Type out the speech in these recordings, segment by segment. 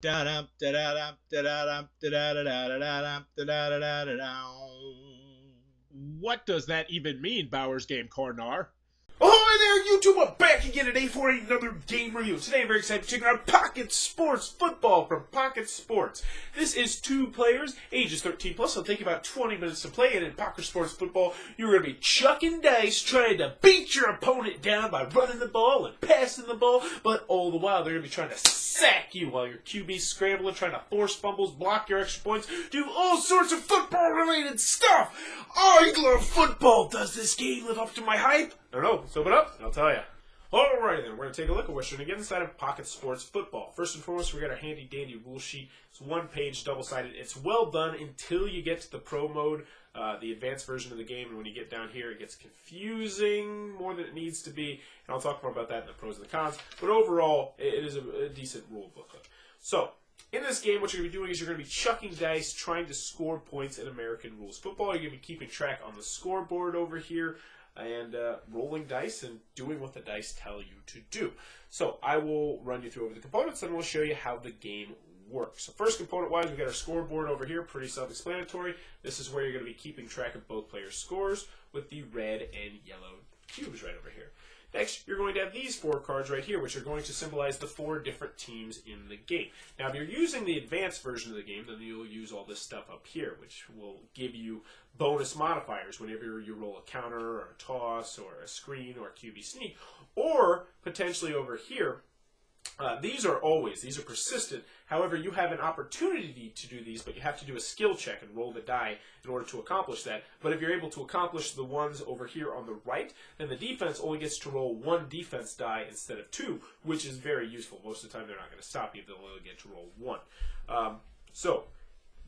Da-dum, da-da-dum, da-da-dum, da-da-da-da-da-dum, da-da-da-da-da-dum. What does that even mean, Bowers Game Corner? Ahoy there, YouTube! I'm back again today for another game review. Today I'm very excited to check out Pocket Sports Football from Pocket Sports. This is 2 players, ages 13 plus. It'll take you about 20 minutes to play, and in Pocket Sports Football, you're going to be chucking dice, trying to beat your opponent down by running the ball and passing the ball, but all the while they're going to be trying to sack you while your QB's scrambling, trying to force fumbles, block your extra points, do all sorts of football-related stuff. I love football. Does this game live up to my hype? I don't know. Let's open up, and I'll tell you. Alright then, we're going to take a look at what's going to get inside of Pocket Sports Football. First and foremost, we got our handy-dandy rule sheet. It's 1 page, double-sided. It's well done until you get to the pro mode, the advanced version of the game. And when you get down here, it gets confusing more than it needs to be. And I'll talk more about that in the pros and the cons. But overall, it is a decent rule booklet. So, in this game, what you're going to be doing is you're going to be chucking dice, trying to score points in American rules football. You're going to be keeping track on the scoreboard over here, and rolling dice and doing what the dice tell you to do. So I will run you through over the components, and we'll show you how the game works. So first component-wise, we've got our scoreboard over here, pretty self-explanatory. This is where you're going to be keeping track of both players' scores with the red and yellow cubes right over here. Next, you're going to have these 4 cards right here, which are going to symbolize the 4 different teams in the game. Now, if you're using the advanced version of the game, then you'll use all this stuff up here, which will give you bonus modifiers whenever you roll a counter or a toss or a screen or a QB sneak. Or, potentially over here, these are persistent. However, you have an opportunity to do these, but you have to do a skill check and roll the die in order to accomplish that. But if you're able to accomplish the ones over here on the right, then the defense only gets to roll 1 defense die instead of 2, which is very useful. Most of the time, they're not going to stop you. They'll only get to roll 1. So,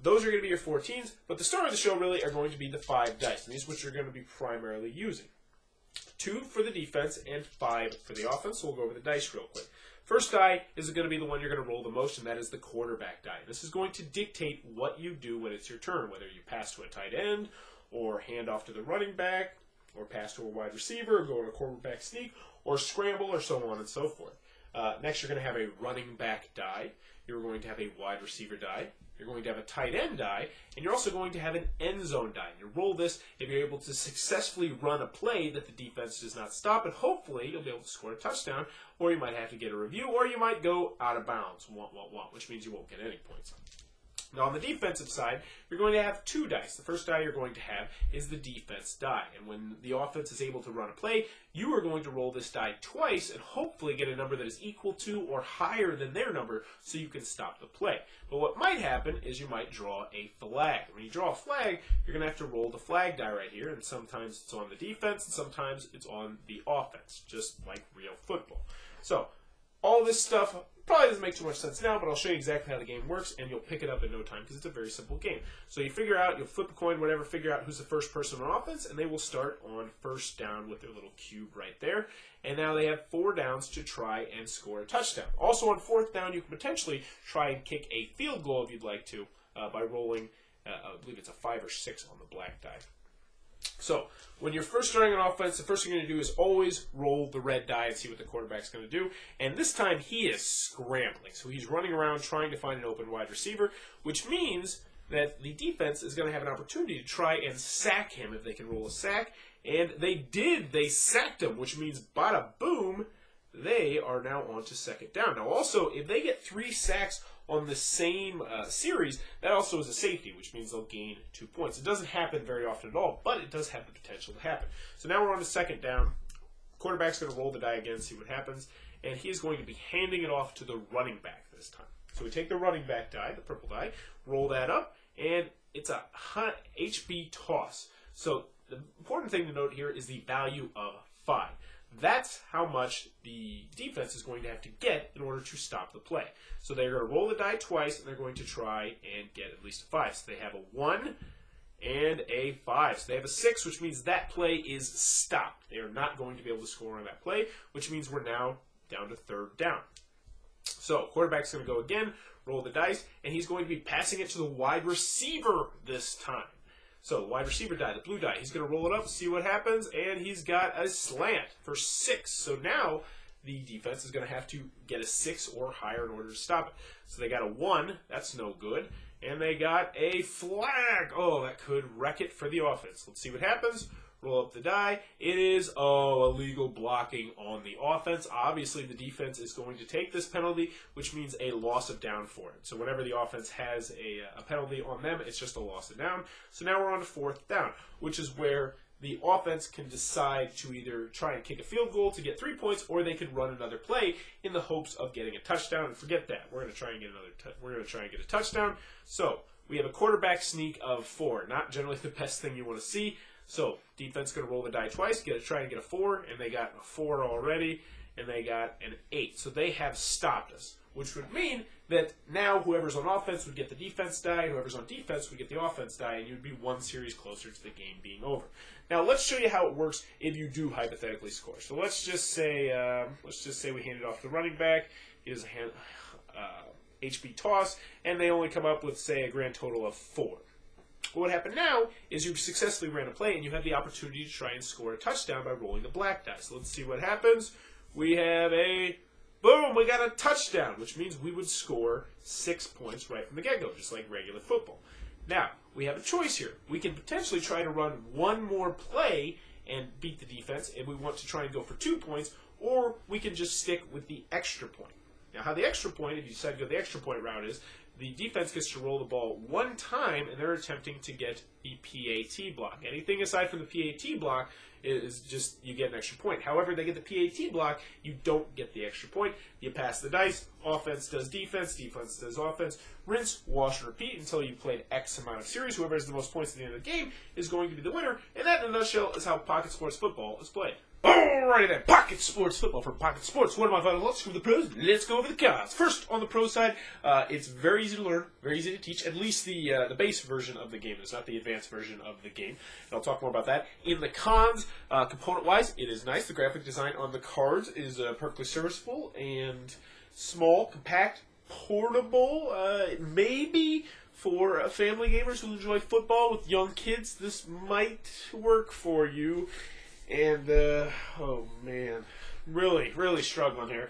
those are going to be your 4 teams, but the star of the show really are going to be the 5 dice. And these are what you're going to be primarily using. 2 for the defense and 5 for the offense. So we'll go over the dice real quick. First die is going to be the one you're going to roll the most, and that is the quarterback die. This is going to dictate what you do when it's your turn, whether you pass to a tight end, or hand off to the running back, or pass to a wide receiver, or go on a quarterback sneak, or scramble, or so on and so forth. Next, you're going to have a running back die. You're going to have a wide receiver die. You're going to have a tight end die, and you're also going to have an end zone die. You roll this if you're able to successfully run a play that the defense does not stop, and hopefully you'll be able to score a touchdown, or you might have to get a review, or you might go out of bounds, which means you won't get any points. Now, on the defensive side, you're going to have 2 dice. The first die you're going to have is the defense die. And when the offense is able to run a play, you are going to roll this die twice and hopefully get a number that is equal to or higher than their number so you can stop the play. But what might happen is you might draw a flag. When you draw a flag, you're going to have to roll the flag die right here. And sometimes it's on the defense and sometimes it's on the offense, just like real football. So, all this stuff probably doesn't make too much sense now, but I'll show you exactly how the game works, and you'll pick it up in no time because it's a very simple game. So you figure out, you'll flip a coin, whatever, figure out who's the first person on offense, and they will start on first down with their little cube right there. And now they have 4 downs to try and score a touchdown. Also on 4th down, you can potentially try and kick a field goal if you'd like to by rolling, I believe it's a 5 or 6 on the black die. So, when you're first starting an offense, the first thing you're going to do is always roll the red die and see what the quarterback's going to do. And this time, he is scrambling. So, he's running around trying to find an open wide receiver, which means that the defense is going to have an opportunity to try and sack him if they can roll a sack. And they did. They sacked him, which means bada boom, they are now on to 2nd down. Now, also, if they get 3 sacks on the same series, that also is a safety, which means they'll gain 2 points. It doesn't happen very often at all, but it does have the potential to happen. So now we're on to 2nd down. Quarterback's going to roll the die again, see what happens, and he is going to be handing it off to the running back this time. So we take the running back die, the purple die, roll that up, and it's a HB toss. So the important thing to note here is the value of 5. That's how much the defense is going to have to get in order to stop the play. So they're going to roll the die twice, and they're going to try and get at least a 5. So they have a 1 and a 5. So they have a 6, which means that play is stopped. They are not going to be able to score on that play, which means we're now down to 3rd down. So quarterback's going to go again, roll the dice, and he's going to be passing it to the wide receiver this time. So, wide receiver die, the blue die, he's going to roll it up, see what happens, and he's got a slant for 6. So now the defense is going to have to get a 6 or higher in order to stop it. So they got a 1. That's no good. And they got a flag. Oh, that could wreck it for the offense. Let's see what happens. Roll up the die. It is, illegal blocking on the offense. Obviously, the defense is going to take this penalty, which means a loss of down for it. So whenever the offense has a penalty on them, it's just a loss of down. So now we're on to 4th down, which is where the offense can decide to either try and kick a field goal to get 3 points, or they could run another play in the hopes of getting a touchdown. And forget that. We're going to try and get we're going to try and get a touchdown. So we have a quarterback sneak of 4. Not generally the best thing you want to see. So defense going to roll the die twice, try and get a 4, and they got a 4 already, and they got an 8. So they have stopped us, which would mean that now whoever's on offense would get the defense die, whoever's on defense would get the offense die, and you'd be 1 series closer to the game being over. Now let's show you how it works if you do hypothetically score. So let's just say we hand it off to the running back. He does a HB toss, and they only come up with, say, a grand total of 4. What would happen now is you successfully ran a play, and you have the opportunity to try and score a touchdown by rolling the black dice. So let's see what happens. We have a boom, we got a touchdown, which means we would score 6 points right from the get-go, just like regular football. Now, we have a choice here. We can potentially try to run one more play and beat the defense if we want to try and go for 2 points, or we can just stick with the extra point. Now, how the extra point, if you decide to go the extra point route, is the defense gets to roll the ball 1 time, and they're attempting to get the PAT block. Anything aside from the PAT block is just you get an extra point. However, they get the PAT block, you don't get the extra point. You pass the dice, offense does defense, defense does offense. Rinse, wash, and repeat until you played X amount of series. Whoever has the most points at the end of the game is going to be the winner, and that, in a nutshell, is how Pocket Sports Football is played. Alrighty then, Pocket Sports Football from Pocket Sports. What are my final thoughts from the pros? Let's go over the cons. First, on the pro side, it's very easy to learn, very easy to teach. At least the base version of the game is not the advanced version of the game. And I'll talk more about that. In the cons, component-wise, it is nice. The graphic design on the cards is perfectly serviceable and small, compact, portable. Maybe for family gamers who enjoy football with young kids, this might work for you. And, oh man, really struggling here.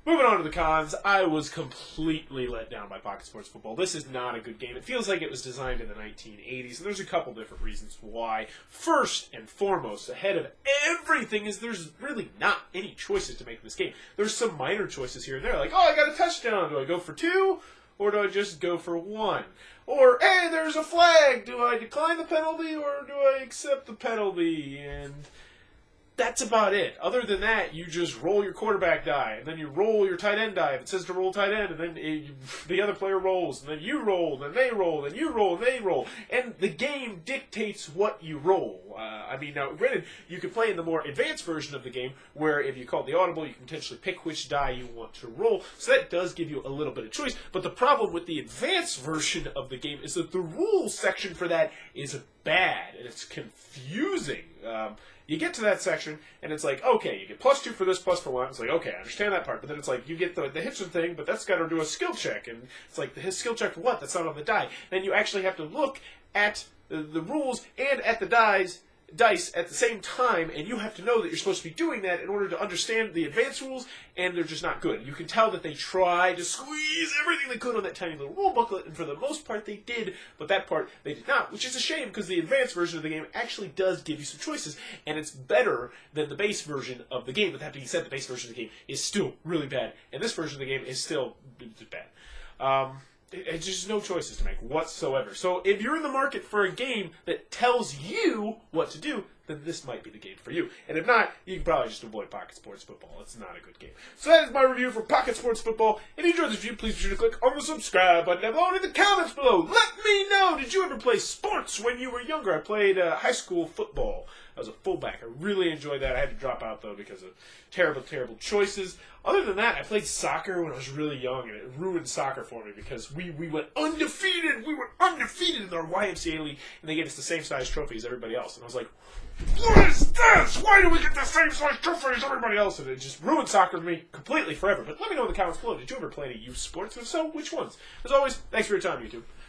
Moving on to the cons, I was completely let down by Pocket Sports Football. This is not a good game. It feels like it was designed in the 1980s, and there's a couple different reasons why. First and foremost, ahead of everything, is there's really not any choices to make in this game. There's some minor choices here and there, like, oh, I got a touchdown. Do I go for 2? Or do I just go for 1? Or, hey, there's a flag. Do I decline the penalty or do I accept the penalty? And that's about it. Other than that, you just roll your quarterback die, and then you roll your tight end die if it says to roll tight end, and then the other player rolls, and then you roll, and then they roll, and you roll, and they roll. And the game dictates what you roll. Now, granted, you can play in the more advanced version of the game, where if you call the audible, you can potentially pick which die you want to roll. So that does give you a little bit of choice. But the problem with the advanced version of the game is that the rules section for that is bad, and it's confusing. You get to that section, and it's like, okay, you get +2 for this, +1 for 1. It's like, okay, I understand that part. But then it's like, you get the Hitchin thing, but that's got to do a skill check. And it's like, the skill check for what? That's not on the die. Then you actually have to look at the rules and at the dice at the same time, and you have to know that you're supposed to be doing that in order to understand the advanced rules, and they're just not good. You can tell that they tried to squeeze everything they could on that tiny little rule booklet, and for the most part they did, but that part they did not, which is a shame because the advanced version of the game actually does give you some choices, and it's better than the base version of the game. But that being said, the base version of the game is still really bad, and this version of the game is still bad. It's just no choices to make whatsoever. So if you're in the market for a game that tells you what to do, then this might be the game for you. And if not, you can probably just avoid Pocket Sports Football. It's not a good game. So that is my review for Pocket Sports Football. If you enjoyed this review, please be sure to click on the subscribe button down below and in the comments below. Let me know, did you ever play sports when you were younger? I played high school football. I was a fullback. I really enjoyed that. I had to drop out, though, because of terrible choices. Other than that, I played soccer when I was really young, and it ruined soccer for me because we went undefeated. We were undefeated in our YMCA league, and they gave us the same size trophy as everybody else. And I was like, what is this? Why do we get the same size trophy as everybody else? And it just ruined soccer for me completely forever. But let me know in the comments below. Did you ever play any youth sports? If so, which ones? As always, thanks for your time, YouTube.